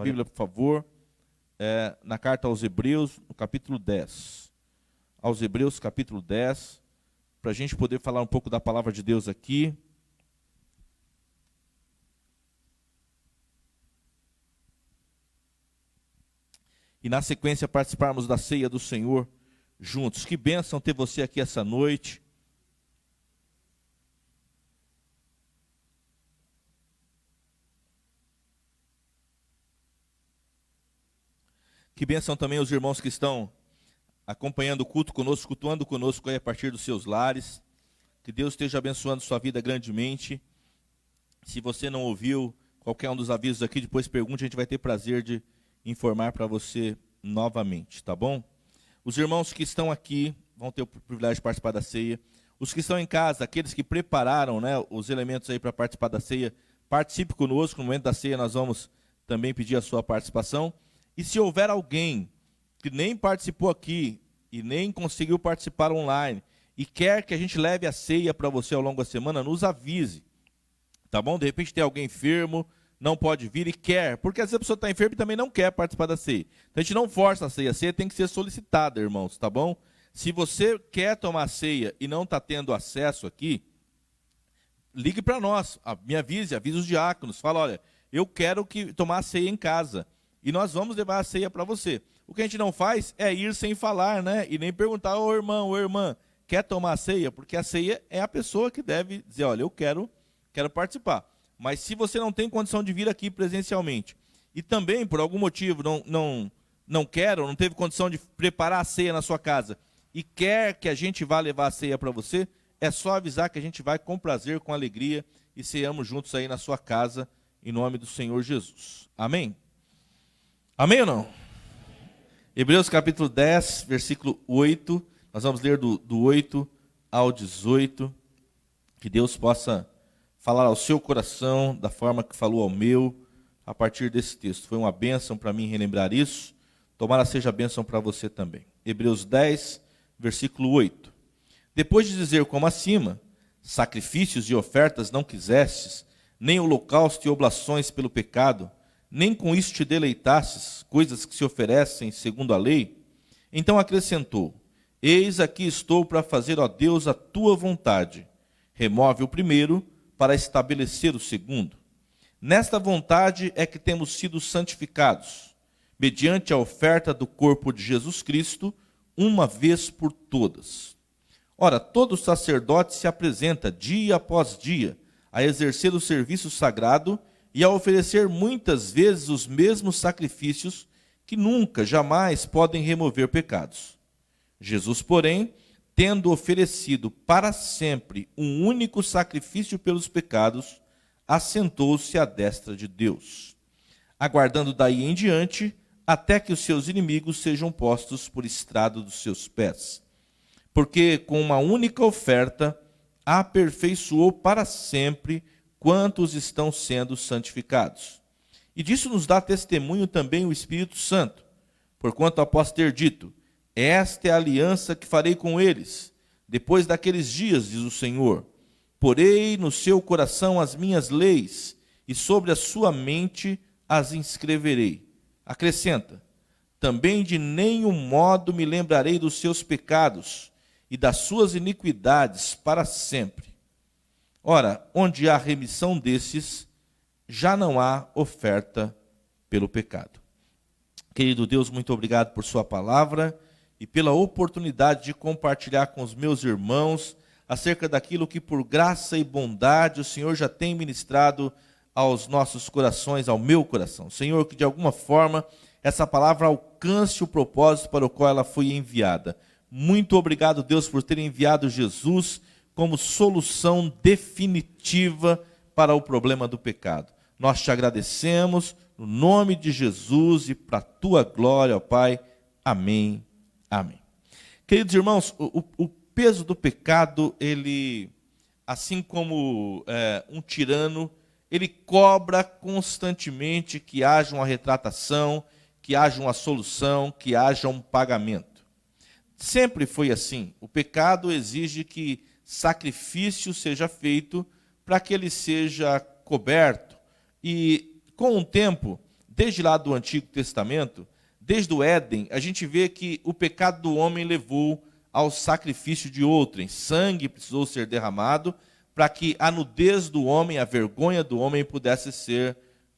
Bíblia, por favor, na carta aos Hebreus, no capítulo 10. Aos Hebreus, capítulo 10, para a gente poder falar um pouco da palavra de Deus aqui. E na sequência participarmos da ceia do Senhor juntos. Que bênção ter você aqui essa noite. Que bênção também os irmãos que estão acompanhando o culto conosco, cultuando conosco aí a partir dos seus lares. Que Deus esteja abençoando sua vida grandemente. Se você não ouviu qualquer um dos avisos aqui, depois pergunte, a gente vai ter prazer de informar para você novamente, tá bom? Os irmãos que estão aqui vão ter o privilégio de participar da ceia. Os que estão em casa, aqueles que prepararam, né, os elementos aí para participar da ceia, participe conosco. No momento da ceia nós vamos também pedir a sua participação. E se houver alguém que nem participou aqui e nem conseguiu participar online e quer que a gente leve a ceia para você ao longo da semana, nos avise, tá bom? De repente tem alguém enfermo, não pode vir e quer, porque às vezes a pessoa está enferma e também não quer participar da ceia. Então a gente não força a ceia tem que ser solicitada, irmãos, tá bom? Se você quer tomar a ceia e não está tendo acesso aqui, ligue para nós, me avise os diáconos, fala, olha, eu quero tomar a ceia em casa. E nós vamos levar a ceia para você. O que a gente não faz é ir sem falar, né? E nem perguntar, ô irmão, ô irmã, quer tomar a ceia? Porque a ceia é a pessoa que deve dizer, olha, eu quero participar. Mas se você não tem condição de vir aqui presencialmente, e também, por algum motivo, não quer, ou não teve condição de preparar a ceia na sua casa, e quer que a gente vá levar a ceia para você, é só avisar que a gente vai com prazer, com alegria, e ceamos juntos aí na sua casa, em nome do Senhor Jesus. Amém? Amém ou não? Hebreus capítulo 10, versículo 8. Nós vamos ler do 8 ao 18. Que Deus possa falar ao seu coração da forma que falou ao meu, a partir desse texto. Foi uma bênção para mim relembrar isso. Tomara seja bênção para você também. Hebreus 10, versículo 8. Depois de dizer como acima, sacrifícios e ofertas não quisestes, nem holocausto e oblações pelo pecado, nem com isso te deleitasses, coisas que se oferecem segundo a lei, então acrescentou, eis aqui estou para fazer, ó Deus, a tua vontade. Remove o primeiro, para estabelecer o segundo. Nesta vontade é que temos sido santificados, mediante a oferta do corpo de Jesus Cristo, uma vez por todas. Ora, todo sacerdote se apresenta dia após dia, a exercer o serviço sagrado e a oferecer muitas vezes os mesmos sacrifícios que nunca, jamais podem remover pecados. Jesus, porém, tendo oferecido para sempre um único sacrifício pelos pecados, assentou-se à destra de Deus, aguardando daí em diante até que os seus inimigos sejam postos por estrado dos seus pés. Porque com uma única oferta aperfeiçoou para sempre quantos estão sendo santificados. E disso nos dá testemunho também o Espírito Santo, porquanto após ter dito, esta é a aliança que farei com eles, depois daqueles dias, diz o Senhor, porei no seu coração as minhas leis, e sobre a sua mente as inscreverei. Acrescenta, também de nenhum modo me lembrarei dos seus pecados, e das suas iniquidades para sempre. Ora, onde há remissão desses, já não há oferta pelo pecado. Querido Deus, muito obrigado por sua palavra e pela oportunidade de compartilhar com os meus irmãos acerca daquilo que por graça e bondade o Senhor já tem ministrado aos nossos corações, ao meu coração. Senhor, que de alguma forma essa palavra alcance o propósito para o qual ela foi enviada. Muito obrigado, Deus, por ter enviado Jesus como solução definitiva para o problema do pecado. Nós te agradecemos, no nome de Jesus e para a tua glória, ó Pai. Amém, amém. Queridos irmãos, o peso do pecado, ele, assim como um tirano, ele cobra constantemente que haja uma retratação, que haja uma solução, que haja um pagamento. Sempre foi assim. O pecado exige que sacrifício seja feito para que ele seja coberto. E com o tempo, desde lá do Antigo Testamento, desde o Éden, a gente vê que o pecado do homem levou ao sacrifício de outrem. Sangue precisou ser derramado para que a nudez do homem, a vergonha do homem pudesse ser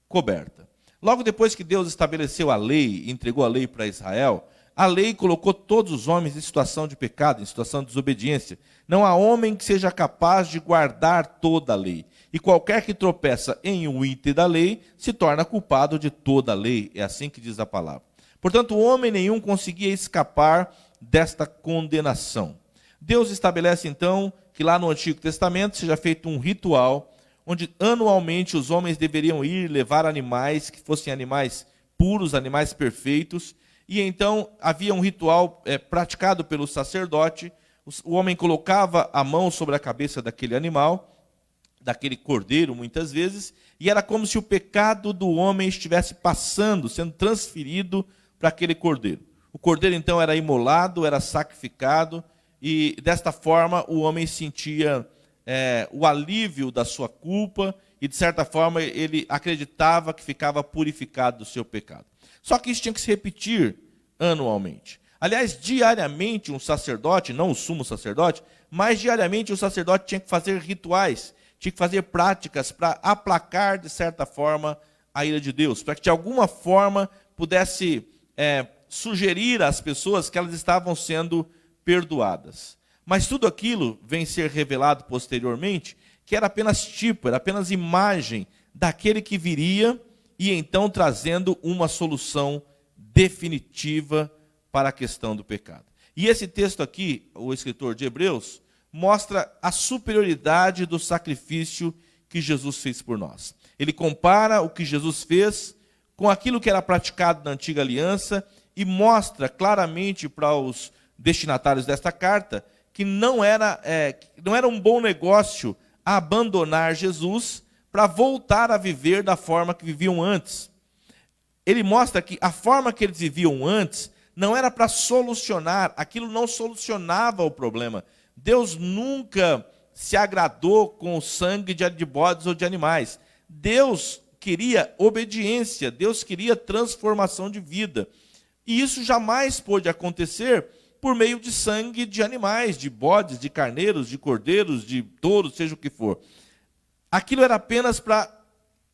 coberta. Logo depois que Deus estabeleceu a lei, entregou a lei para Israel, a lei colocou todos os homens em situação de pecado, em situação de desobediência. Não há homem que seja capaz de guardar toda a lei. E qualquer que tropeça em um item da lei se torna culpado de toda a lei. É assim que diz a palavra. Portanto, homem nenhum conseguia escapar desta condenação. Deus estabelece então que lá no Antigo Testamento seja feito um ritual onde anualmente os homens deveriam ir levar animais que fossem animais puros, animais perfeitos. E então havia um ritual praticado pelo sacerdote. O homem colocava a mão sobre a cabeça daquele animal, daquele cordeiro muitas vezes, e era como se o pecado do homem estivesse passando, sendo transferido para aquele cordeiro. O cordeiro então era imolado, era sacrificado, e desta forma o homem sentia o alívio da sua culpa, e de certa forma ele acreditava que ficava purificado do seu pecado. Só que isso tinha que se repetir anualmente. Aliás, diariamente um sacerdote, não o sumo sacerdote, mas diariamente o sacerdote tinha que fazer rituais, tinha que fazer práticas para aplacar, de certa forma, a ira de Deus, para que de alguma forma pudesse sugerir às pessoas que elas estavam sendo perdoadas. Mas tudo aquilo vem ser revelado posteriormente, que era apenas tipo, era apenas imagem daquele que viria e então trazendo uma solução definitiva para a questão do pecado. E esse texto aqui, o escritor de Hebreus, mostra a superioridade do sacrifício que Jesus fez por nós. Ele compara o que Jesus fez com aquilo que era praticado na antiga aliança e mostra claramente para os destinatários desta carta que não era um bom negócio abandonar Jesus para voltar a viver da forma que viviam antes. Ele mostra que a forma que eles viviam antes não era para solucionar, aquilo não solucionava o problema. Deus nunca se agradou com o sangue de bodes ou de animais. Deus queria obediência, Deus queria transformação de vida. E isso jamais pôde acontecer por meio de sangue de animais, de bodes, de carneiros, de cordeiros, de touros, seja o que for. Aquilo era apenas para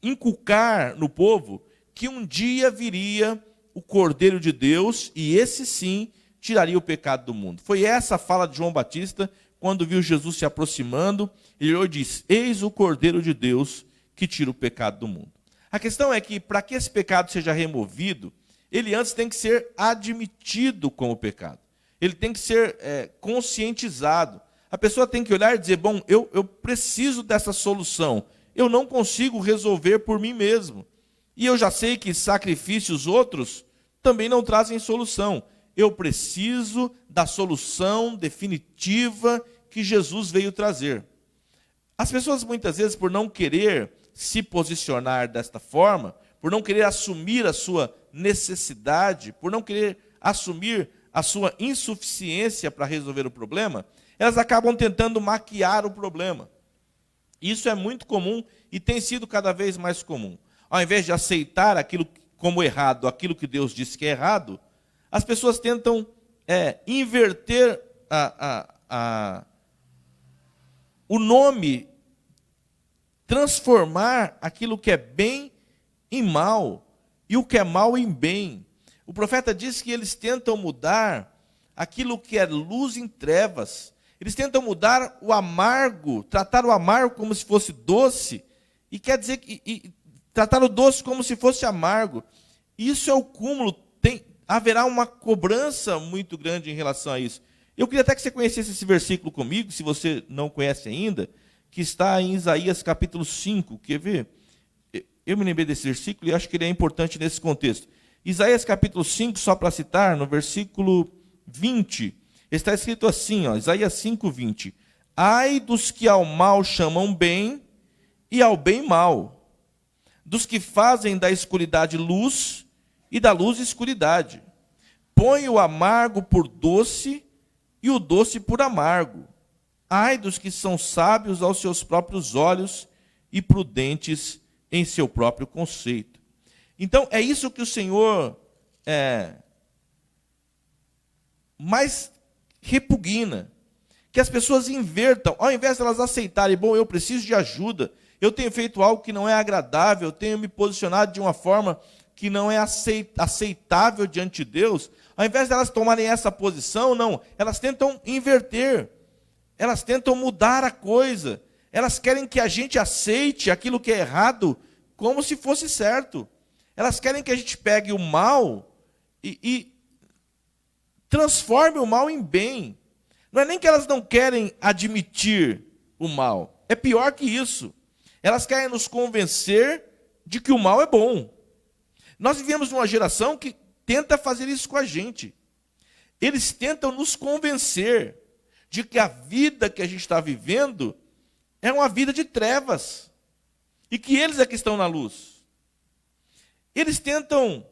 inculcar no povo que um dia viria o Cordeiro de Deus e esse sim tiraria o pecado do mundo. Foi essa a fala de João Batista quando viu Jesus se aproximando. Ele disse: eis o Cordeiro de Deus que tira o pecado do mundo. A questão é que para que esse pecado seja removido, ele antes tem que ser admitido como pecado. Ele tem que ser conscientizado. A pessoa tem que olhar e dizer: bom, eu preciso dessa solução. Eu não consigo resolver por mim mesmo. E eu já sei que sacrifícios outros também não trazem solução. Eu preciso da solução definitiva que Jesus veio trazer. As pessoas muitas vezes, por não querer se posicionar desta forma, por não querer assumir a sua necessidade, por não querer assumir a sua insuficiência para resolver o problema, elas acabam tentando maquiar o problema. Isso é muito comum e tem sido cada vez mais comum. Ao invés de aceitar aquilo como errado, aquilo que Deus disse que é errado, as pessoas tentam inverter o nome, transformar aquilo que é bem em mal e o que é mal em bem. O profeta diz que eles tentam mudar aquilo que é luz em trevas. Eles tentam mudar o amargo, tratar o amargo como se fosse doce, e quer dizer que tratar o doce como se fosse amargo. Isso é o cúmulo. Haverá uma cobrança muito grande em relação a isso. Eu queria até que você conhecesse esse versículo comigo, se você não conhece ainda, que está em Isaías capítulo 5. Quer ver? Eu me lembrei desse versículo e acho que ele é importante nesse contexto. Isaías capítulo 5, só para citar, no versículo 20, está escrito assim, Isaías 5, 20. Ai dos que ao mal chamam bem e ao bem mal, dos que fazem da escuridade luz e da luz escuridade. Põe o amargo por doce e o doce por amargo. Ai dos que são sábios aos seus próprios olhos e prudentes em seu próprio conceito. Então, é isso que o Senhor mais repugna. Que as pessoas invertam, ao invés de elas aceitarem, bom, eu preciso de ajuda, eu tenho feito algo que não é agradável, eu tenho me posicionado de uma forma que não é aceitável diante de Deus, ao invés de elas tomarem essa posição, não, elas tentam inverter, elas tentam mudar a coisa, elas querem que a gente aceite aquilo que é errado como se fosse certo. Elas querem que a gente pegue o mal e transforme o mal em bem. Não é nem que elas não querem admitir o mal, é pior que isso. Elas querem nos convencer de que o mal é bom. Nós vivemos numa geração que tenta fazer isso com a gente. Eles tentam nos convencer de que a vida que a gente está vivendo é uma vida de trevas. E que eles é que estão na luz. Eles tentam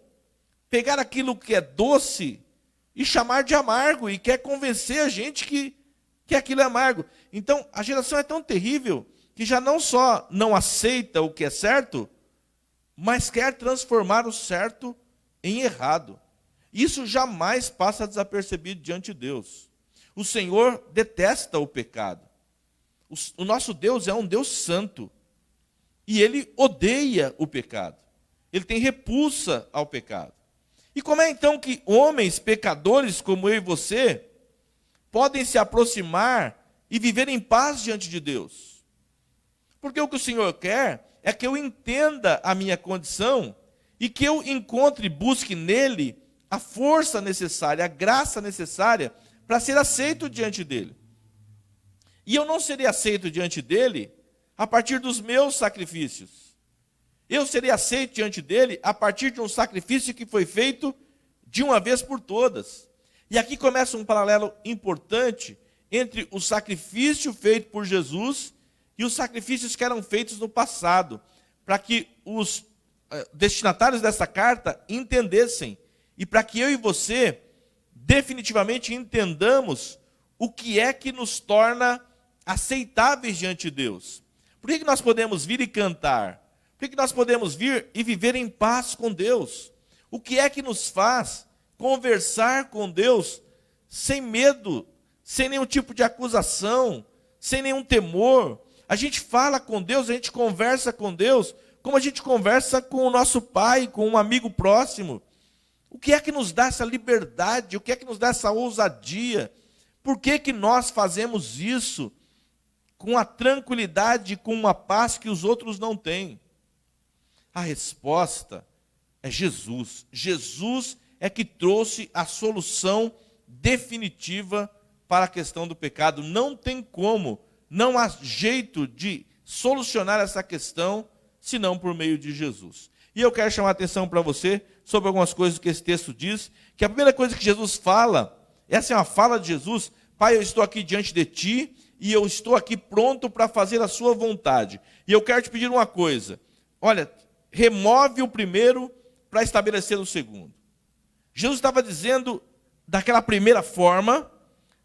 pegar aquilo que é doce e chamar de amargo. E quer convencer a gente que aquilo é amargo. Então, a geração é tão terrível que já não só não aceita o que é certo, mas quer transformar o certo em errado. Isso jamais passa desapercebido diante de Deus. O Senhor detesta o pecado. O nosso Deus é um Deus santo. E Ele odeia o pecado. Ele tem repulsa ao pecado. E como é então que homens pecadores como eu e você podem se aproximar e viver em paz diante de Deus? Porque o que o Senhor quer é que eu entenda a minha condição e que eu encontre e busque nele a força necessária, a graça necessária para ser aceito diante dele. E eu não serei aceito diante dele a partir dos meus sacrifícios. Eu serei aceito diante dele a partir de um sacrifício que foi feito de uma vez por todas. E aqui começa um paralelo importante entre o sacrifício feito por Jesus e os sacrifícios que eram feitos no passado, para que os destinatários dessa carta entendessem, e para que eu e você definitivamente entendamos o que é que nos torna aceitáveis diante de Deus. Por que nós podemos vir e cantar? Por que nós podemos vir e viver em paz com Deus? O que é que nos faz conversar com Deus sem medo, sem nenhum tipo de acusação, sem nenhum temor? A gente fala com Deus, a gente conversa com Deus, como a gente conversa com o nosso pai, com um amigo próximo. O que é que nos dá essa liberdade? O que é que nos dá essa ousadia? Por que que nós fazemos isso com a tranquilidade, com uma paz que os outros não têm? A resposta é Jesus. Jesus é que trouxe a solução definitiva para a questão do pecado. Não tem como, não há jeito de solucionar essa questão senão por meio de Jesus. E eu quero chamar a atenção para você sobre algumas coisas que esse texto diz, que a primeira coisa que Jesus fala, essa é uma fala de Jesus: Pai, eu estou aqui diante de ti e eu estou aqui pronto para fazer a sua vontade. E eu quero te pedir uma coisa, olha, remove o primeiro para estabelecer o segundo. Jesus estava dizendo daquela primeira forma,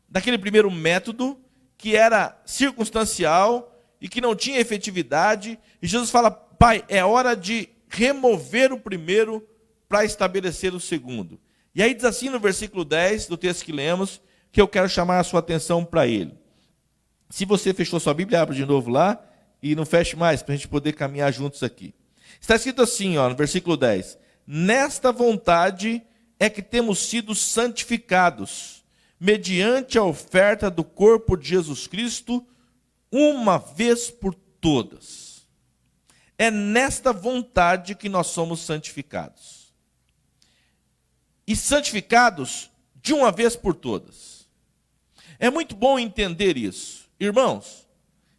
daquele primeiro método, que era circunstancial e que não tinha efetividade, e Jesus fala: Pai, é hora de remover o primeiro para estabelecer o segundo. E aí diz assim no versículo 10 do texto que lemos, que eu quero chamar a sua atenção para ele. Se você fechou sua Bíblia, abre de novo lá e não feche mais, para a gente poder caminhar juntos aqui. Está escrito assim, no versículo 10: Nesta vontade é que temos sido santificados, mediante a oferta do corpo de Jesus Cristo, uma vez por todas. É nesta vontade que nós somos santificados. E santificados de uma vez por todas. É muito bom entender isso. Irmãos,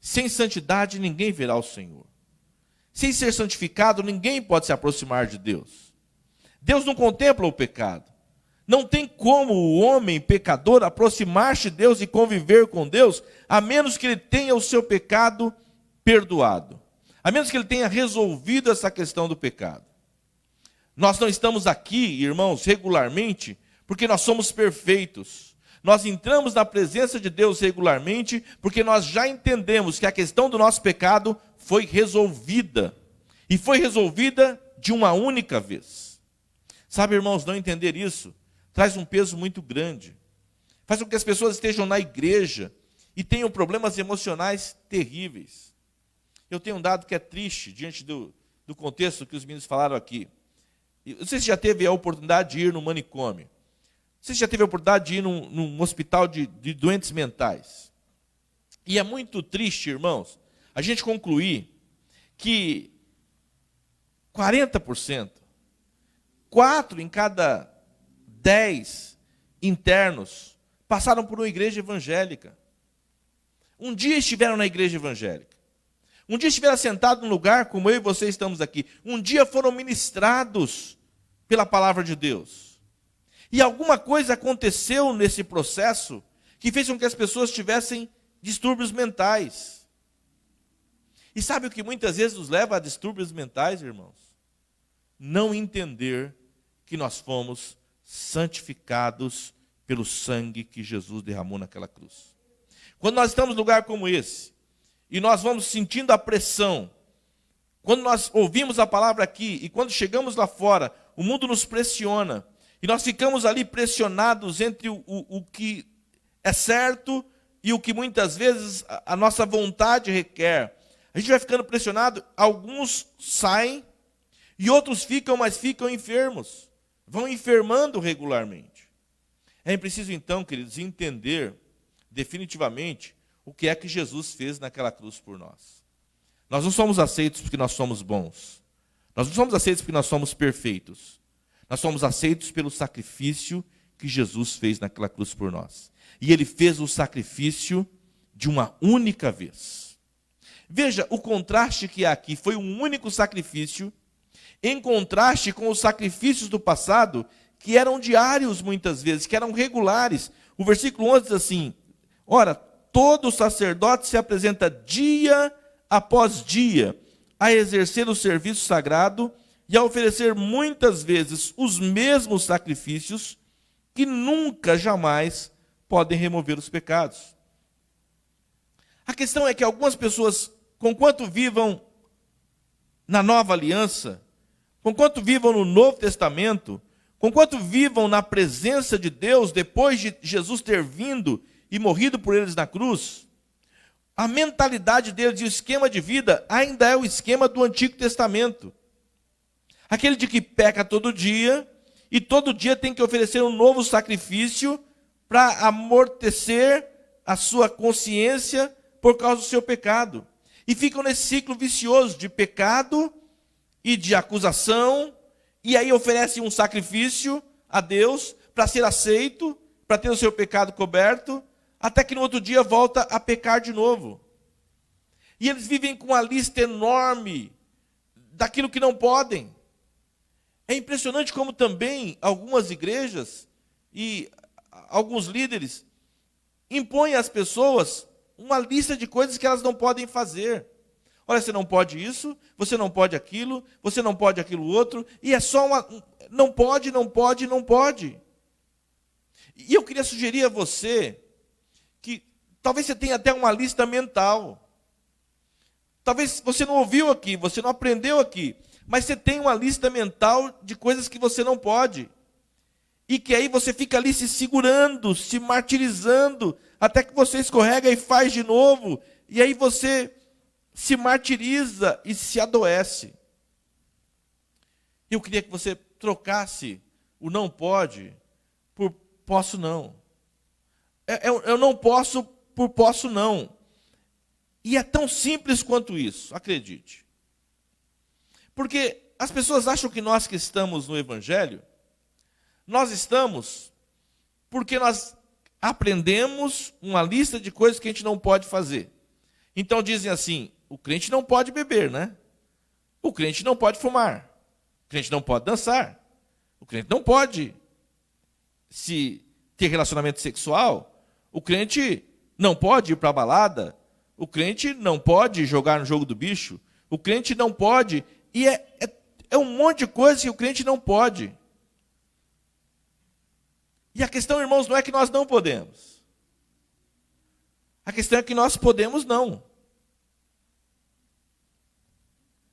sem santidade ninguém verá o Senhor. Sem ser santificado, ninguém pode se aproximar de Deus. Deus não contempla o pecado. Não tem como o homem pecador aproximar-se de Deus e conviver com Deus, a menos que ele tenha o seu pecado perdoado. A menos que ele tenha resolvido essa questão do pecado. Nós não estamos aqui, irmãos, regularmente, porque nós somos perfeitos. Nós entramos na presença de Deus regularmente, porque nós já entendemos que a questão do nosso pecado foi resolvida. E foi resolvida de uma única vez. Sabe, irmãos, não entender isso traz um peso muito grande. Faz com que as pessoas estejam na igreja e tenham problemas emocionais terríveis. Eu tenho um dado que é triste diante do contexto que os meninos falaram aqui. Você já teve a oportunidade de ir no manicômio? Você já teve a oportunidade de ir num hospital de doentes mentais? E é muito triste, irmãos, a gente concluir que 40%, 4 em cada 10 internos passaram por uma igreja evangélica. Um dia estiveram na igreja evangélica. Um dia estiveram sentados num lugar como eu e você estamos aqui. Um dia foram ministrados pela palavra de Deus. E alguma coisa aconteceu nesse processo que fez com que as pessoas tivessem distúrbios mentais. E sabe o que muitas vezes nos leva a distúrbios mentais, irmãos? Não entender que nós fomos santificados pelo sangue que Jesus derramou naquela cruz. Quando nós estamos num lugar como esse, e nós vamos sentindo a pressão, quando nós ouvimos a palavra aqui, e quando chegamos lá fora, o mundo nos pressiona, e nós ficamos ali pressionados entre o que é certo e o que muitas vezes a nossa vontade requer. A gente vai ficando pressionado, alguns saem, e outros ficam, mas ficam enfermos. Vão enfermando regularmente. É preciso então, queridos, entender definitivamente o que é que Jesus fez naquela cruz por nós. Nós não somos aceitos porque nós somos bons. Nós não somos aceitos porque nós somos perfeitos. Nós somos aceitos pelo sacrifício que Jesus fez naquela cruz por nós. E ele fez o sacrifício de uma única vez. Veja o contraste que há aqui. Foi um único sacrifício, em contraste com os sacrifícios do passado, que eram diários muitas vezes, que eram regulares. O versículo 11 diz assim: ora, todo sacerdote se apresenta dia após dia a exercer o serviço sagrado e a oferecer muitas vezes os mesmos sacrifícios que nunca, jamais podem remover os pecados. A questão é que algumas pessoas, conquanto vivam na nova aliança, conquanto vivam no Novo Testamento, conquanto vivam na presença de Deus, depois de Jesus ter vindo e morrido por eles na cruz, a mentalidade deles e o esquema de vida ainda é o esquema do Antigo Testamento. Aquele de que peca todo dia, e todo dia tem que oferecer um novo sacrifício para amortecer a sua consciência por causa do seu pecado. E ficam nesse ciclo vicioso de pecado e de acusação, e aí oferecem um sacrifício a Deus para ser aceito, para ter o seu pecado coberto, até que no outro dia volta a pecar de novo. E eles vivem com uma lista enorme daquilo que não podem. É impressionante como também algumas igrejas e alguns líderes impõem às pessoas uma lista de coisas que elas não podem fazer. Olha, você não pode isso, você não pode aquilo, você não pode aquilo outro, e é só uma... não pode, não pode, não pode. E eu queria sugerir a você que talvez você tenha até uma lista mental. Talvez você não ouviu aqui, você não aprendeu aqui, mas você tem uma lista mental de coisas que você não pode. E que aí você fica ali se segurando, se martirizando, até que você escorrega e faz de novo. E aí você se martiriza e se adoece. Eu queria que você trocasse o não pode por posso não. Eu não posso por posso não. E é tão simples quanto isso, acredite. Porque as pessoas acham que nós que estamos no Evangelho, nós estamos porque nós aprendemos uma lista de coisas que a gente não pode fazer. Então dizem assim, o crente não pode beber, né? O crente não pode fumar. O crente não pode dançar. O crente não pode se ter relacionamento sexual. O crente não pode ir para a balada. O crente não pode jogar no jogo do bicho. O crente não pode. E é um monte de coisa que o crente não pode. E a questão, irmãos, não é que nós não podemos. A questão é que nós podemos não.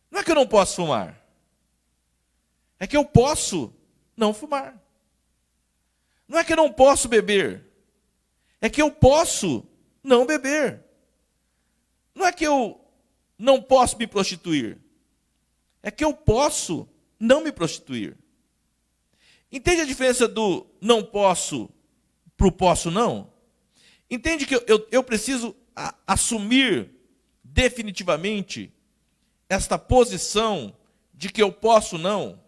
Não é que eu não posso fumar. É que eu posso não fumar. Não é que eu não posso beber. É que eu posso não beber. Não é que eu não posso me prostituir. É que eu posso não me prostituir. Entende a diferença do não posso para o posso não? Entende que eu preciso assumir definitivamente esta posição de que eu posso não?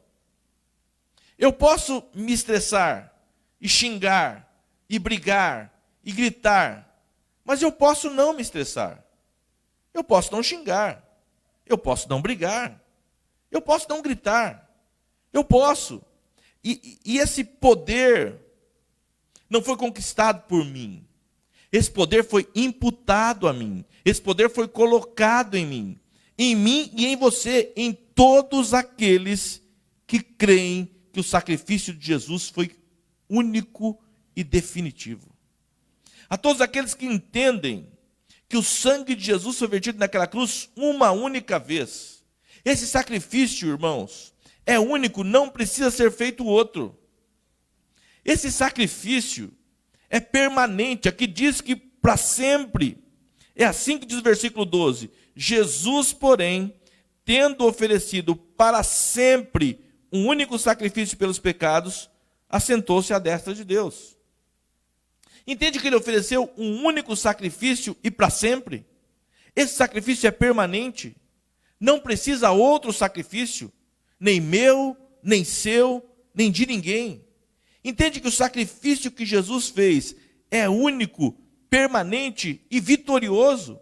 Eu posso me estressar e xingar e brigar e gritar, mas eu posso não me estressar. Eu posso não xingar. Eu posso não brigar. Eu posso não gritar. Eu posso. E esse poder não foi conquistado por mim. Esse poder foi imputado a mim. Esse poder foi colocado em mim. Em mim e em você, em todos aqueles que creem que o sacrifício de Jesus foi único e definitivo. A todos aqueles que entendem que o sangue de Jesus foi vertido naquela cruz uma única vez. Esse sacrifício, irmãos, é único, não precisa ser feito outro. Esse sacrifício é permanente, aqui diz que para sempre. É assim que diz o versículo 12. Jesus, porém, tendo oferecido para sempre um único sacrifício pelos pecados, assentou-se à destra de Deus. Entende que ele ofereceu um único sacrifício e para sempre? Esse sacrifício é permanente. Não precisa outro sacrifício, nem meu, nem seu, nem de ninguém. Entende que o sacrifício que Jesus fez é único, permanente e vitorioso?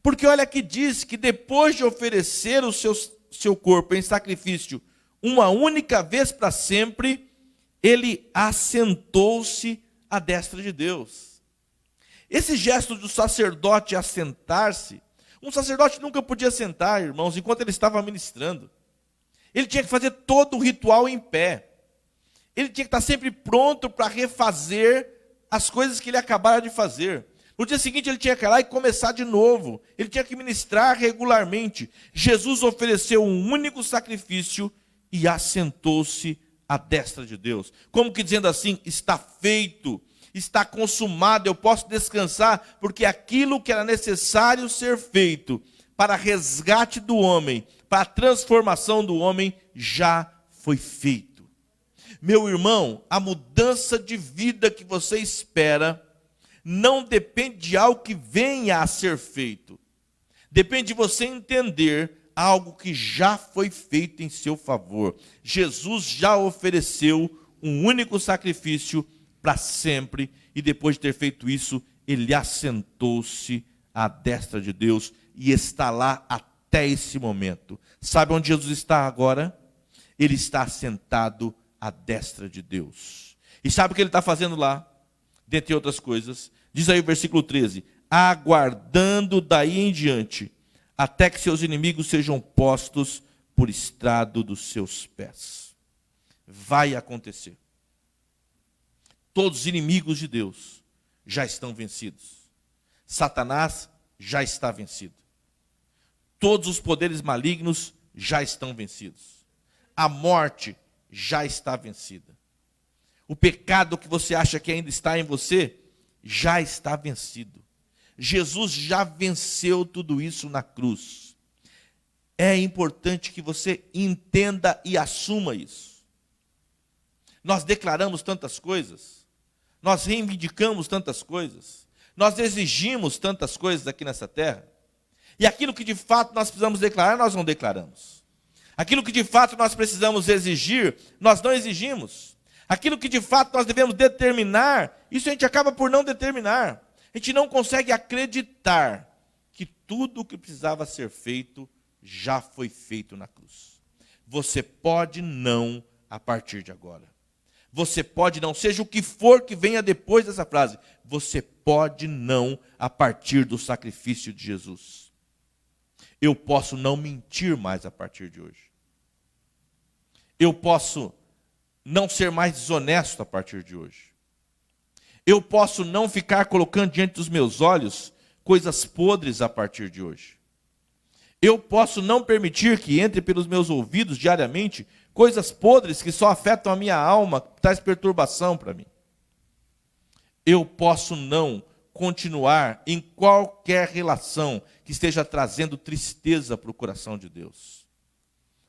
Porque olha que diz que depois de oferecer o seu corpo em sacrifício uma única vez para sempre, ele assentou-se à destra de Deus. Esse gesto do sacerdote assentar-se, um sacerdote nunca podia sentar, irmãos, enquanto ele estava ministrando. Ele tinha que fazer todo o ritual em pé. Ele tinha que estar sempre pronto para refazer as coisas que ele acabara de fazer. No dia seguinte ele tinha que ir lá e começar de novo. Ele tinha que ministrar regularmente. Jesus ofereceu um único sacrifício e assentou-se à destra de Deus. Como que dizendo assim, está feito, está consumado, eu posso descansar, porque aquilo que era necessário ser feito para resgate do homem, para a transformação do homem, já foi feito. Meu irmão, a mudança de vida que você espera não depende de algo que venha a ser feito. Depende de você entender algo que já foi feito em seu favor. Jesus já ofereceu um único sacrifício para sempre, e depois de ter feito isso, ele assentou-se à destra de Deus e está lá até esse momento. Sabe onde Jesus está agora? Ele está assentado à destra de Deus. E sabe o que ele está fazendo lá? Dentre outras coisas, diz aí o versículo 13: aguardando daí em diante, até que seus inimigos sejam postos por estrado dos seus pés. Vai acontecer. Todos os inimigos de Deus já estão vencidos. Satanás já está vencido. Todos os poderes malignos já estão vencidos. A morte já está vencida. O pecado que você acha que ainda está em você, já está vencido. Jesus já venceu tudo isso na cruz. É importante que você entenda e assuma isso. Nós declaramos tantas coisas, nós reivindicamos tantas coisas, nós exigimos tantas coisas aqui nessa terra, e aquilo que de fato nós precisamos declarar, nós não declaramos. Aquilo que de fato nós precisamos exigir, nós não exigimos. Aquilo que de fato nós devemos determinar, isso a gente acaba por não determinar. A gente não consegue acreditar que tudo o que precisava ser feito já foi feito na cruz. Você pode não a partir de agora. Você pode não, seja o que for que venha depois dessa frase, você pode não a partir do sacrifício de Jesus. Eu posso não mentir mais a partir de hoje. Eu posso não ser mais desonesto a partir de hoje. Eu posso não ficar colocando diante dos meus olhos coisas podres a partir de hoje. Eu posso não permitir que entre pelos meus ouvidos diariamente coisas podres que só afetam a minha alma, traz perturbação para mim. Eu posso não continuar em qualquer relação que esteja trazendo tristeza para o coração de Deus.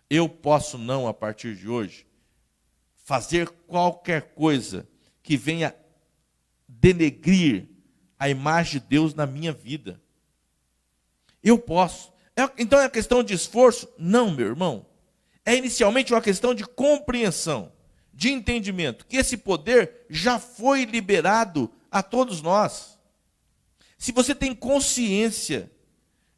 Eu posso não, a partir de hoje, fazer qualquer coisa que venha denegrir a imagem de Deus na minha vida. Eu posso. Então é questão de esforço? Não, meu irmão. É inicialmente uma questão de compreensão, de entendimento, que esse poder já foi liberado a todos nós. Se você tem consciência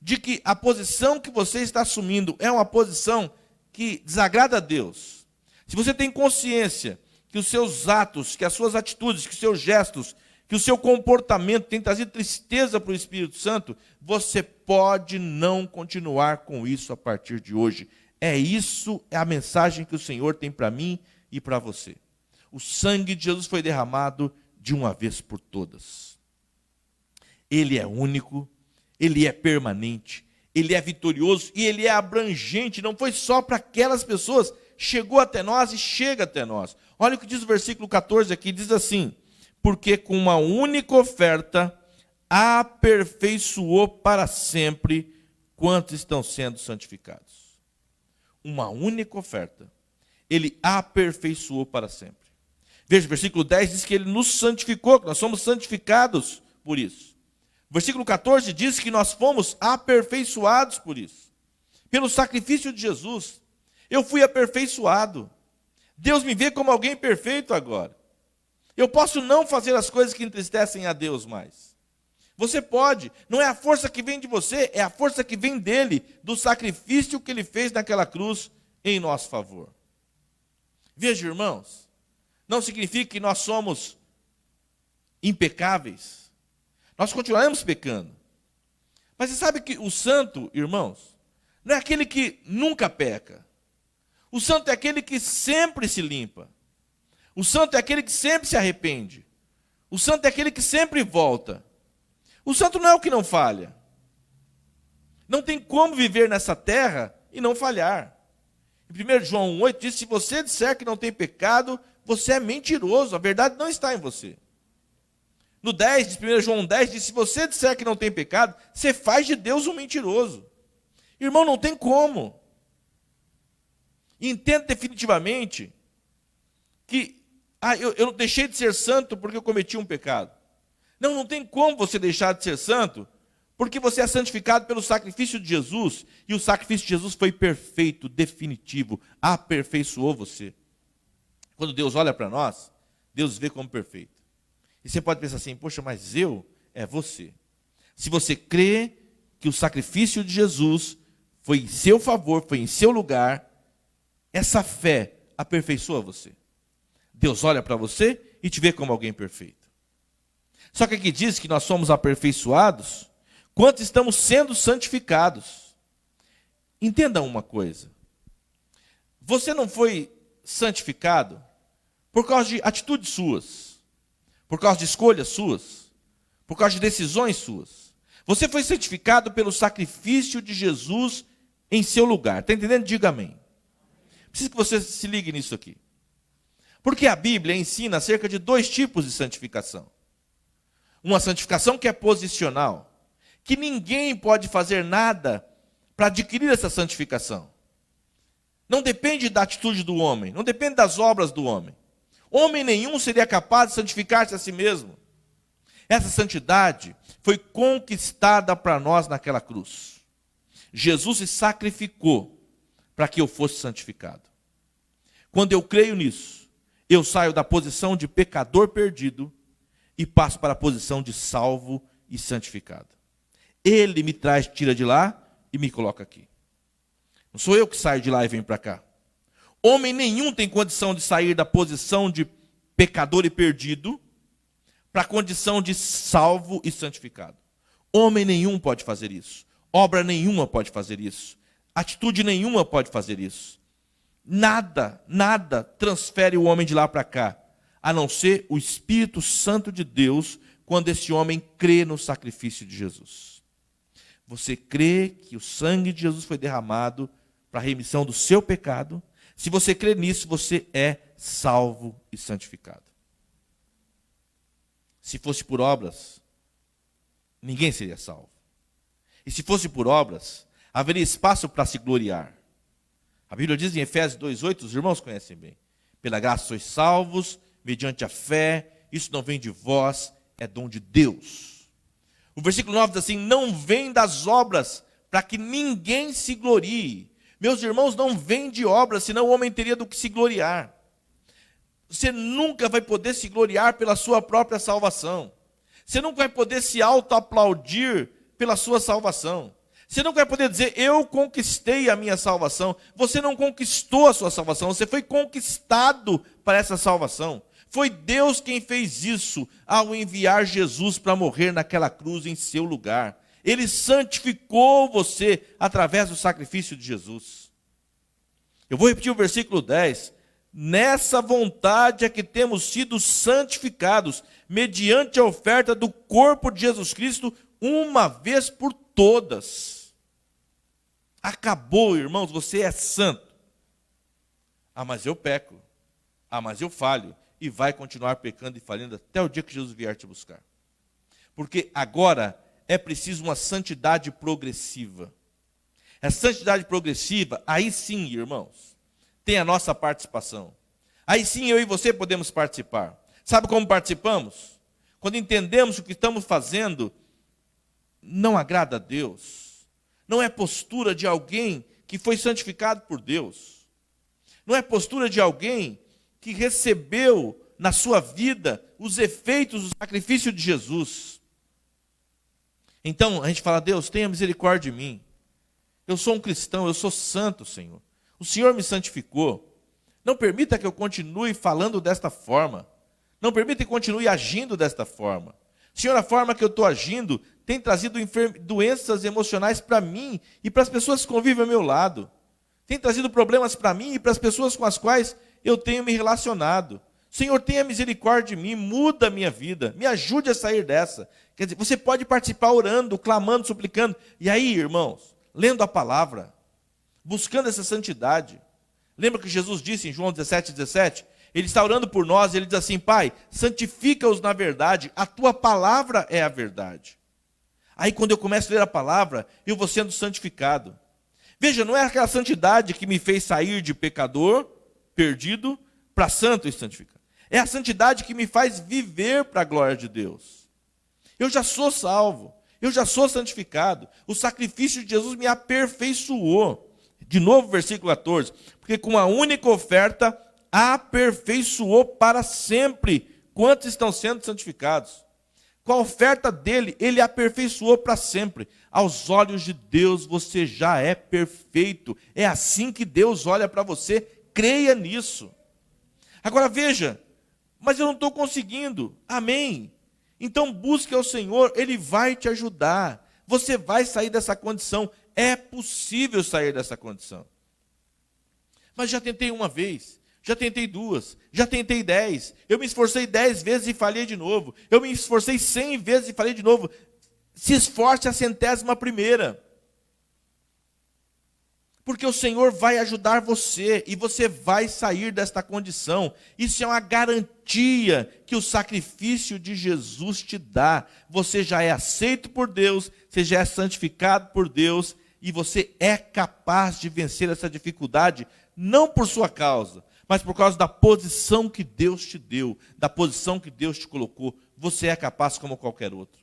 de que a posição que você está assumindo é uma posição que desagrada a Deus, se você tem consciência que os seus atos, que as suas atitudes, que os seus gestos, que o seu comportamento tem trazido tristeza para o Espírito Santo, você pode não continuar com isso a partir de hoje. Isso é a mensagem que o Senhor tem para mim e para você. O sangue de Jesus foi derramado de uma vez por todas. Ele é único, ele é permanente, ele é vitorioso e ele é abrangente. Não foi só para aquelas pessoas, chegou até nós e chega até nós. Olha o que diz o versículo 14 aqui, diz assim: porque com uma única oferta aperfeiçoou para sempre quantos estão sendo santificados. Uma única oferta, ele aperfeiçoou para sempre. Veja, o versículo 10 diz que ele nos santificou, que nós somos santificados por isso. O versículo 14 diz que nós fomos aperfeiçoados por isso. Pelo sacrifício de Jesus, eu fui aperfeiçoado. Deus me vê como alguém perfeito agora. Eu posso não fazer as coisas que entristecem a Deus mais. Você pode, não é a força que vem de você, é a força que vem dele, do sacrifício que ele fez naquela cruz em nosso favor. Veja, irmãos, não significa que nós somos impecáveis. Nós continuaremos pecando. Mas você sabe que o santo, irmãos, não é aquele que nunca peca. O santo é aquele que sempre se limpa. O santo é aquele que sempre se arrepende. O santo é aquele que sempre volta. O santo não é o que não falha. Não tem como viver nessa terra e não falhar. Em 1 João 1,8 diz: se você disser que não tem pecado, você é mentiroso, a verdade não está em você. No 10, de 1 João 10, diz: se você disser que não tem pecado, você faz de Deus um mentiroso. Irmão, não tem como. Entenda definitivamente que eu deixei de ser santo porque eu cometi um pecado. Não tem como você deixar de ser santo, porque você é santificado pelo sacrifício de Jesus, e o sacrifício de Jesus foi perfeito, definitivo, aperfeiçoou você. Quando Deus olha para nós, Deus vê como perfeito. E você pode pensar assim: poxa, mas você. Se você crê que o sacrifício de Jesus foi em seu favor, foi em seu lugar, essa fé aperfeiçoa você. Deus olha para você e te vê como alguém perfeito. Só que aqui diz que nós somos aperfeiçoados quanto estamos sendo santificados. Entenda uma coisa. Você não foi santificado por causa de atitudes suas, por causa de escolhas suas, por causa de decisões suas. Você foi santificado pelo sacrifício de Jesus em seu lugar. Está entendendo? Diga amém. Preciso que você se ligue nisso aqui. Porque a Bíblia ensina acerca de dois tipos de santificação. Uma santificação que é posicional, que ninguém pode fazer nada para adquirir essa santificação. Não depende da atitude do homem, não depende das obras do homem. Homem nenhum seria capaz de santificar-se a si mesmo. Essa santidade foi conquistada para nós naquela cruz. Jesus se sacrificou para que eu fosse santificado. Quando eu creio nisso, eu saio da posição de pecador perdido e passo para a posição de salvo e santificado. Ele me tira de lá e me coloca aqui. Não sou eu que saio de lá e venho para cá. Homem nenhum tem condição de sair da posição de pecador e perdido para a condição de salvo e santificado. Homem nenhum pode fazer isso. Obra nenhuma pode fazer isso. Atitude nenhuma pode fazer isso. Nada transfere o homem de lá para cá, a não ser o Espírito Santo de Deus, quando esse homem crê no sacrifício de Jesus. Você crê que o sangue de Jesus foi derramado para a remissão do seu pecado, Se você crê nisso, você é salvo e santificado. Se fosse por obras, ninguém seria salvo. E se fosse por obras, haveria espaço para se gloriar. A Bíblia diz em Efésios 2,8, os irmãos conhecem bem. Pela graça sois salvos, mediante a fé, isso não vem de vós, é dom de Deus. O versículo 9 diz assim, não vem das obras, para que ninguém se glorie. Meus irmãos, não vem de obras, senão o homem teria do que se gloriar. Você nunca vai poder se gloriar pela sua própria salvação. Você nunca vai poder se autoaplaudir pela sua salvação. Você nunca vai poder dizer, eu conquistei a minha salvação. Você não conquistou a sua salvação, você foi conquistado para essa salvação. Foi Deus quem fez isso ao enviar Jesus para morrer naquela cruz em seu lugar. Ele santificou você através do sacrifício de Jesus. Eu vou repetir o versículo 10. Nessa vontade é que temos sido santificados, mediante a oferta do corpo de Jesus Cristo, uma vez por todas. Acabou, irmãos, você é santo. Ah, mas eu peco. Ah, mas eu falho. E vai continuar pecando e falhando até o dia que Jesus vier te buscar. Porque agora é preciso uma santidade progressiva. A santidade progressiva, aí sim, irmãos, tem a nossa participação. Aí sim eu e você podemos participar. Sabe como participamos? Quando entendemos que o que estamos fazendo não agrada a Deus. Não é postura de alguém que foi santificado por Deus. Não é postura de alguém que recebeu na sua vida os efeitos do sacrifício de Jesus. Então a gente fala, Deus, tenha misericórdia de mim. Eu sou um cristão, eu sou santo, Senhor. O Senhor me santificou. Não permita que eu continue falando desta forma. Não permita que eu continue agindo desta forma. Senhor, a forma que eu estou agindo tem trazido doenças emocionais para mim e para as pessoas que convivem ao meu lado. Tem trazido problemas para mim e para as pessoas com as quais eu tenho me relacionado. Senhor, tenha misericórdia de mim, muda a minha vida, me ajude a sair dessa. Quer dizer, você pode participar orando, clamando, suplicando. E aí, irmãos, lendo a palavra, buscando essa santidade. Lembra que Jesus disse em João 17:17? Ele está orando por nós e ele diz assim, Pai, santifica-os na verdade, a tua palavra é a verdade. Aí quando eu começo a ler a palavra, eu vou sendo santificado. Veja, não é aquela santidade que me fez sair de pecador, perdido, para santo e santificado. É a santidade que me faz viver para a glória de Deus. Eu já sou salvo, eu já sou santificado. O sacrifício de Jesus me aperfeiçoou. De novo, versículo 14. Porque com a única oferta, aperfeiçoou para sempre quantos estão sendo santificados. Com a oferta dele, ele aperfeiçoou para sempre. Aos olhos de Deus, você já é perfeito. É assim que Deus olha para você. Creia nisso. Agora veja, mas eu não estou conseguindo. Amém. Então busque ao Senhor, Ele vai te ajudar. Você vai sair dessa condição. É possível sair dessa condição. Mas já tentei uma vez, já tentei duas, já tentei 10. Eu me esforcei 10 vezes e falhei de novo. Eu me esforcei 100 vezes e falhei de novo. Se esforce a 100ª. Porque o Senhor vai ajudar você e você vai sair desta condição. Isso é uma garantia que o sacrifício de Jesus te dá. Você já é aceito por Deus, você já é santificado por Deus e você é capaz de vencer essa dificuldade, não por sua causa, mas por causa da posição que Deus te deu, da posição que Deus te colocou. Você é capaz como qualquer outro.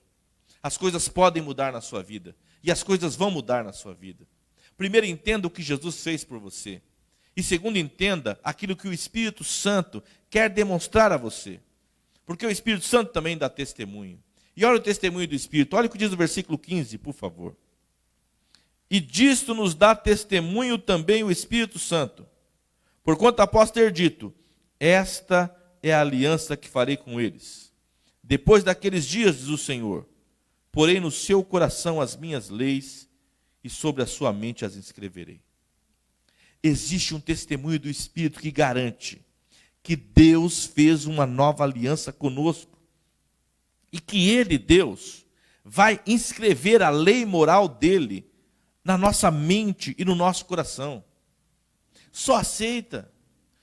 As coisas podem mudar na sua vida e as coisas vão mudar na sua vida. Primeiro, entenda o que Jesus fez por você. E segundo, entenda aquilo que o Espírito Santo quer demonstrar a você. Porque o Espírito Santo também dá testemunho. E olha o testemunho do Espírito. Olha o que diz o versículo 15, por favor. E disto nos dá testemunho também o Espírito Santo. Porquanto após ter dito, esta é a aliança que farei com eles. Depois daqueles dias, diz o Senhor, porei no seu coração as minhas leis e sobre a sua mente as inscreverei. Existe um testemunho do Espírito que garante que Deus fez uma nova aliança conosco. E que Ele, Deus, vai inscrever a lei moral dele na nossa mente e no nosso coração. Só aceita,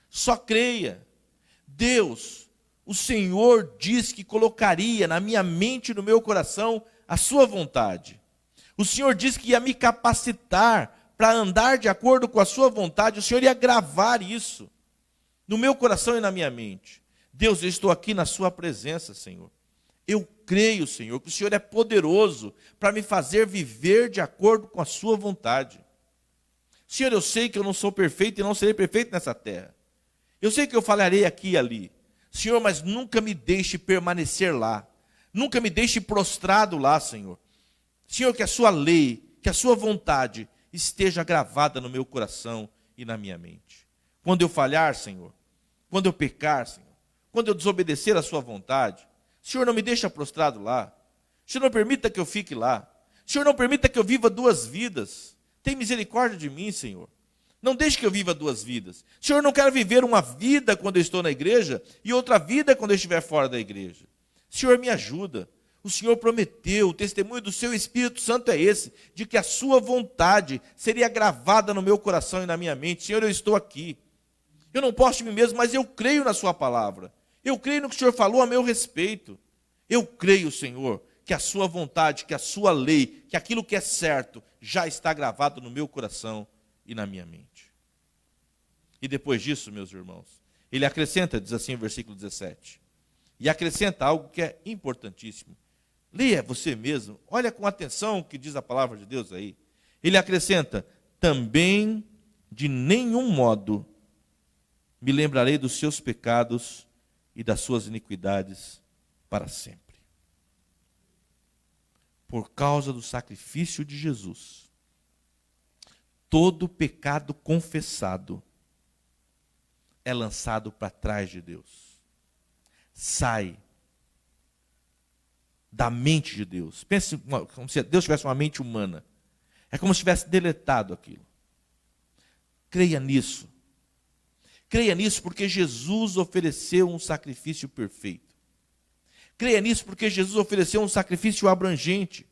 só creia. Deus, o Senhor diz que colocaria na minha mente e no meu coração a sua vontade. O Senhor diz que ia me capacitar para andar de acordo com a sua vontade. O Senhor ia gravar isso no meu coração e na minha mente. Deus, eu estou aqui na sua presença, Senhor. Eu creio, Senhor, que o Senhor é poderoso para me fazer viver de acordo com a sua vontade. Senhor, eu sei que eu não sou perfeito e não serei perfeito nessa terra. Eu sei que eu falharei aqui e ali. Senhor, mas nunca me deixe permanecer lá. Nunca me deixe prostrado lá, Senhor. Senhor, que a sua lei, que a sua vontade esteja gravada no meu coração e na minha mente. Quando eu falhar, Senhor, quando eu pecar, Senhor, quando eu desobedecer a sua vontade, Senhor, não me deixa prostrado lá. Senhor, não permita que eu fique lá. Senhor, não permita que eu viva duas vidas. Tem misericórdia de mim, Senhor. Não deixe que eu viva duas vidas. Senhor, eu não quero viver uma vida quando eu estou na igreja e outra vida quando eu estiver fora da igreja. Senhor, me ajuda. O Senhor prometeu, o testemunho do seu Espírito Santo é esse, de que a sua vontade seria gravada no meu coração e na minha mente. Senhor, eu estou aqui. Eu não posso de mim mesmo, mas eu creio na sua palavra. Eu creio no que o Senhor falou a meu respeito. Eu creio, Senhor, que a sua vontade, que a sua lei, que aquilo que é certo, já está gravado no meu coração e na minha mente. E depois disso, meus irmãos, ele acrescenta, diz assim o versículo 17, e acrescenta algo que é importantíssimo. Leia você mesmo, olha com atenção o que diz a palavra de Deus aí. Ele acrescenta, também de nenhum modo me lembrarei dos seus pecados e das suas iniquidades para sempre. Por causa do sacrifício de Jesus, todo pecado confessado é lançado para trás de Deus. Sai da mente de Deus. Pense como se Deus tivesse uma mente humana. É como se tivesse deletado aquilo. Creia nisso. Creia nisso porque Jesus ofereceu um sacrifício perfeito. Creia nisso porque Jesus ofereceu um sacrifício abrangente.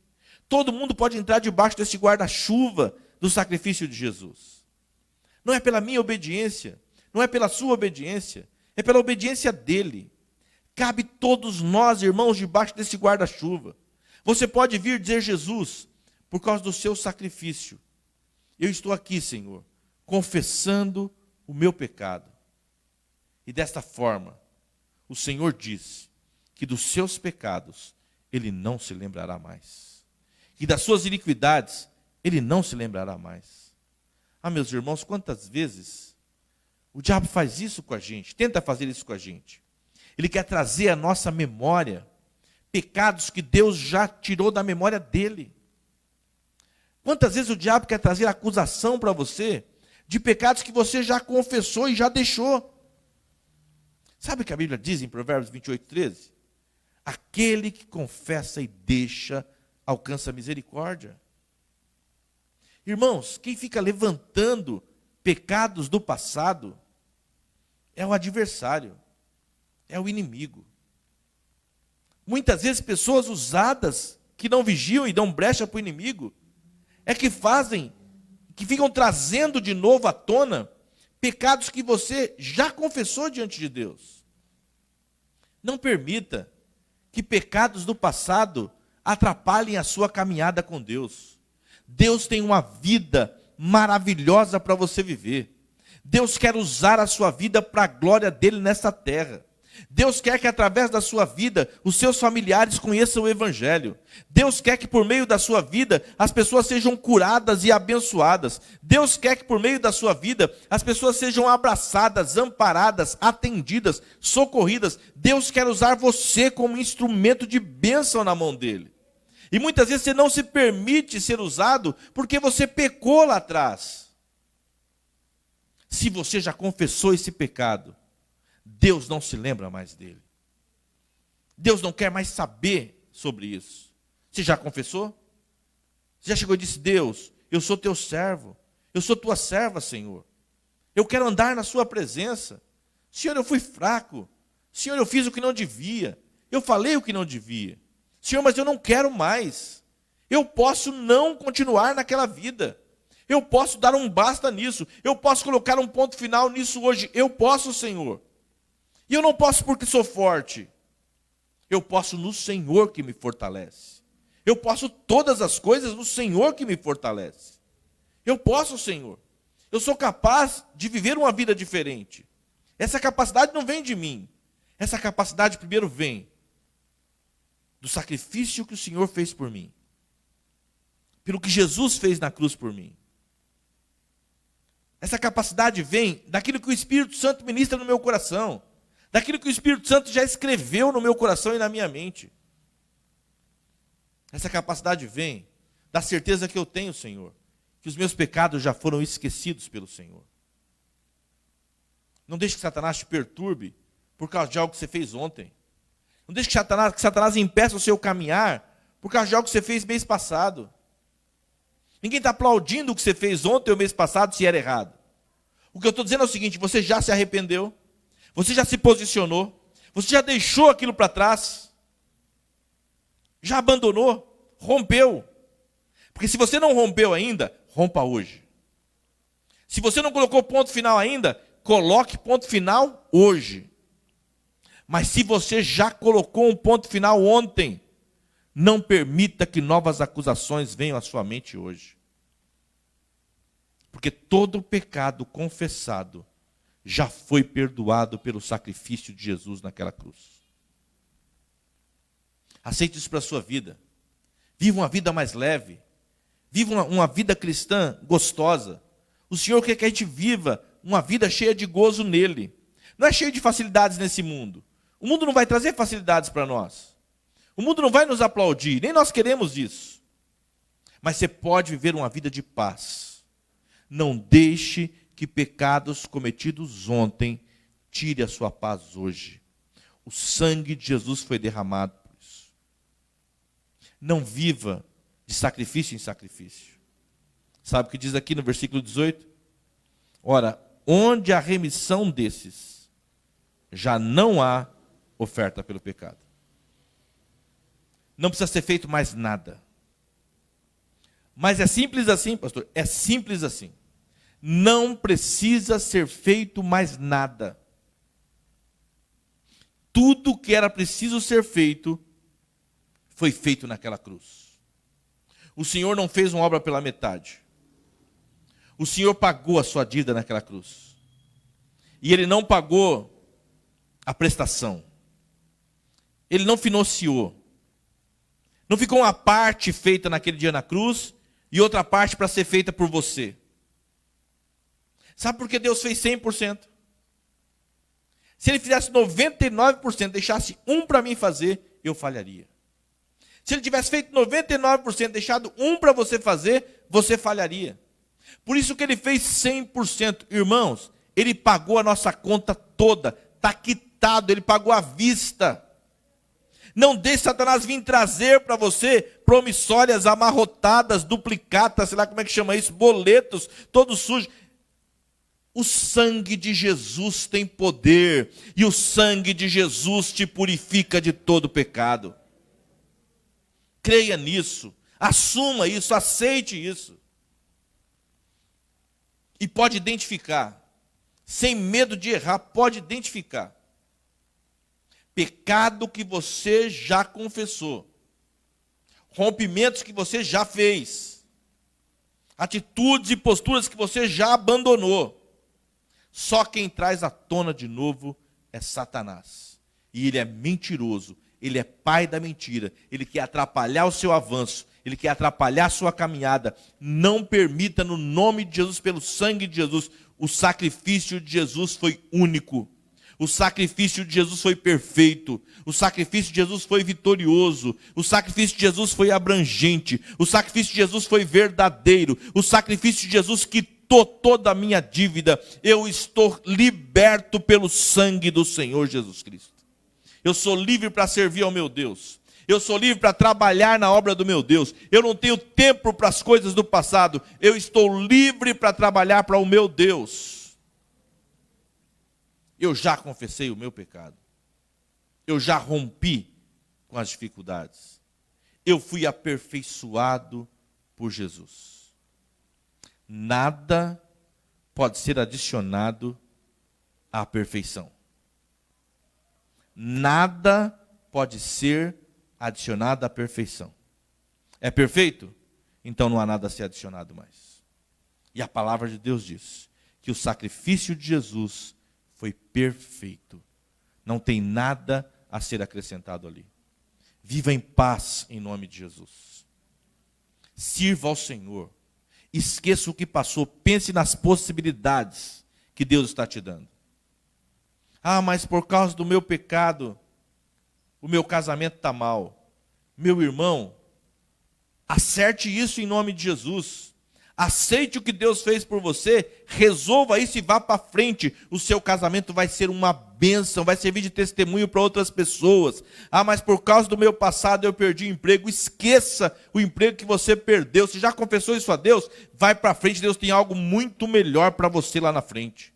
Todo mundo pode entrar debaixo desse guarda-chuva do sacrifício de Jesus. Não é pela minha obediência, não é pela sua obediência, é pela obediência dele. Cabe todos nós, irmãos, debaixo desse guarda-chuva. Você pode vir dizer, Jesus, por causa do seu sacrifício, eu estou aqui, Senhor, confessando o meu pecado. E desta forma, o Senhor diz que dos seus pecados ele não se lembrará mais. E das suas iniquidades ele não se lembrará mais. Ah, meus irmãos, quantas vezes o diabo faz isso com a gente, tenta fazer isso com a gente. Ele quer trazer à nossa memória pecados que Deus já tirou da memória dele. Quantas vezes o diabo quer trazer acusação para você de pecados que você já confessou e já deixou? Sabe o que a Bíblia diz em Provérbios 28:13? Aquele que confessa e deixa, alcança misericórdia. Irmãos, quem fica levantando pecados do passado é o adversário, é o inimigo. Muitas vezes pessoas usadas, que não vigiam e dão brecha para o inimigo, é que fazem, que ficam trazendo de novo à tona pecados que você já confessou diante de Deus. Não permita que pecados do passado atrapalhem a sua caminhada com Deus. Deus tem uma vida maravilhosa para você viver. Deus quer usar a sua vida para a glória dele nessa terra. Deus quer que através da sua vida os seus familiares conheçam o Evangelho. Deus quer que por meio da sua vida as pessoas sejam curadas e abençoadas. Deus quer que por meio da sua vida as pessoas sejam abraçadas, amparadas, atendidas, socorridas. Deus quer usar você como instrumento de bênção na mão dele. E muitas vezes você não se permite ser usado porque você pecou lá atrás. Se você já confessou esse pecado, Deus não se lembra mais dele. Deus não quer mais saber sobre isso. Você já confessou? Você já chegou e disse, Deus, eu sou teu servo. Eu sou tua serva, Senhor. Eu quero andar na sua presença. Senhor, eu fui fraco. Senhor, eu fiz o que não devia. Eu falei o que não devia. Senhor, mas eu não quero mais. Eu posso não continuar naquela vida. Eu posso dar um basta nisso. Eu posso colocar um ponto final nisso hoje. Eu posso, Senhor. E eu não posso porque sou forte. Eu posso no Senhor que me fortalece. Eu posso todas as coisas no Senhor que me fortalece. Eu posso, Senhor. Eu sou capaz de viver uma vida diferente. Essa capacidade não vem de mim. Essa capacidade primeiro vem do sacrifício que o Senhor fez por mim. Pelo que Jesus fez na cruz por mim. Essa capacidade vem daquilo que o Espírito Santo ministra no meu coração. Daquilo que o Espírito Santo já escreveu no meu coração e na minha mente. Essa capacidade vem da certeza que eu tenho, Senhor, que os meus pecados já foram esquecidos pelo Senhor. Não deixe que Satanás te perturbe por causa de algo que você fez ontem. Não deixe que Satanás impeça o seu caminhar por causa de algo que você fez mês passado. Ninguém está aplaudindo o que você fez ontem ou mês passado se era errado. O que eu estou dizendo é o seguinte: você já se arrependeu, você já se posicionou, você já deixou aquilo para trás, já abandonou, rompeu. Porque se você não rompeu ainda, rompa hoje. Se você não colocou ponto final ainda, coloque ponto final hoje. Mas se você já colocou um ponto final ontem, não permita que novas acusações venham à sua mente hoje. Porque todo pecado confessado já foi perdoado pelo sacrifício de Jesus naquela cruz. Aceite isso para a sua vida. Viva uma vida mais leve. Viva uma vida cristã gostosa. O Senhor quer que a gente viva uma vida cheia de gozo nele. Não é cheio de facilidades nesse mundo. O mundo não vai trazer facilidades para nós. O mundo não vai nos aplaudir, nem nós queremos isso. Mas você pode viver uma vida de paz. Não deixe que pecados cometidos ontem tire a sua paz hoje. O sangue de Jesus foi derramado por isso. Não viva de sacrifício em sacrifício. Sabe o que diz aqui no versículo 18? Ora, onde há remissão desses, já não há oferta pelo pecado. Não precisa ser feito mais nada. Mas é simples assim, pastor? É simples assim. Não precisa ser feito mais nada. Tudo que era preciso ser feito, foi feito naquela cruz. O Senhor não fez uma obra pela metade. O Senhor pagou a sua dívida naquela cruz. E Ele não pagou a prestação. Ele não financiou. Não ficou uma parte feita naquele dia na cruz e outra parte para ser feita por você. Sabe por que Deus fez 100%? Se Ele fizesse 99%, deixasse um para mim fazer, eu falharia. Se Ele tivesse feito 99%, deixado um para você fazer, você falharia. Por isso que Ele fez 100%. Irmãos, Ele pagou a nossa conta toda. Está quitado, Ele pagou à vista. Não deixe Satanás vir trazer para você promissórias amarrotadas, duplicadas, sei lá como é que chama isso, boletos, todos sujos. O sangue de Jesus tem poder, e o sangue de Jesus te purifica de todo pecado. Creia nisso, assuma isso, aceite isso. E pode identificar, sem medo de errar, pode identificar. Pecado que você já confessou, rompimentos que você já fez, atitudes e posturas que você já abandonou. Só quem traz à tona de novo é Satanás. E ele é mentiroso, ele é pai da mentira, ele quer atrapalhar o seu avanço, ele quer atrapalhar a sua caminhada. Não permita, no nome de Jesus, pelo sangue de Jesus. O sacrifício de Jesus foi único. O sacrifício de Jesus foi perfeito. O sacrifício de Jesus foi vitorioso. O sacrifício de Jesus foi abrangente. O sacrifício de Jesus foi verdadeiro. O sacrifício de Jesus quitou toda a minha dívida. Eu estou liberto pelo sangue do Senhor Jesus Cristo. Eu sou livre para servir ao meu Deus. Eu sou livre para trabalhar na obra do meu Deus. Eu não tenho tempo para as coisas do passado. Eu estou livre para trabalhar para o meu Deus. Eu já confessei o meu pecado. Eu já rompi com as dificuldades. Eu fui aperfeiçoado por Jesus. nada pode ser adicionado à perfeição. Nada pode ser adicionado à perfeição. É perfeito? Então não há nada a ser adicionado mais. E a palavra de Deus diz que o sacrifício de Jesus foi perfeito. Não tem nada a ser acrescentado ali. Viva em paz em nome de Jesus. Sirva ao Senhor. Esqueça o que passou. Pense nas possibilidades que Deus está te dando. Ah, mas por causa do meu pecado, o meu casamento está mal. Meu irmão, acerte isso em nome de Jesus. Aceite o que Deus fez por você, resolva isso e vá para frente. O seu casamento vai ser uma bênção, vai servir de testemunho para outras pessoas. Ah, mas por causa do meu passado eu perdi o emprego. Esqueça o emprego que você perdeu. Você já confessou isso a Deus? Vai para frente, Deus tem algo muito melhor para você lá na frente.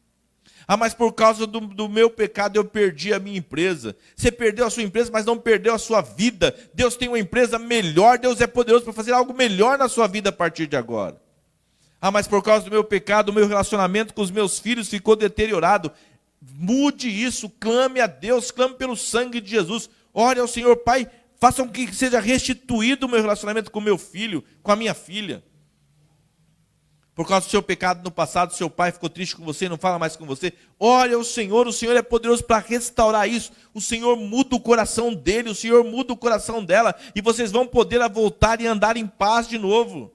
Ah, mas por causa do meu pecado eu perdi a minha empresa. Você perdeu a sua empresa, mas não perdeu a sua vida. Deus tem uma empresa melhor, Deus é poderoso para fazer algo melhor na sua vida a partir de agora. Ah, mas por causa do meu pecado, o meu relacionamento com os meus filhos ficou deteriorado. Mude isso, clame a Deus, clame pelo sangue de Jesus. Ore ao Senhor, Pai, faça com que seja restituído o meu relacionamento com o meu filho, com a minha filha. Por causa do seu pecado no passado, seu pai ficou triste com você e não fala mais com você. Ore ao Senhor, o Senhor é poderoso para restaurar isso. O Senhor muda o coração dele, o Senhor muda o coração dela. E vocês vão poder voltar e andar em paz de novo.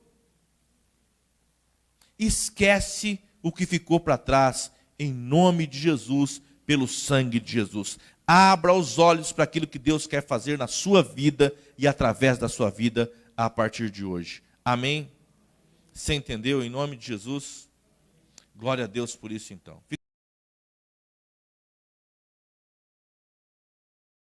Esquece o que ficou para trás, em nome de Jesus, pelo sangue de Jesus. Abra os olhos para aquilo que Deus quer fazer na sua vida e através da sua vida a partir de hoje. Amém? Você entendeu? Em nome de Jesus? Glória a Deus por isso então.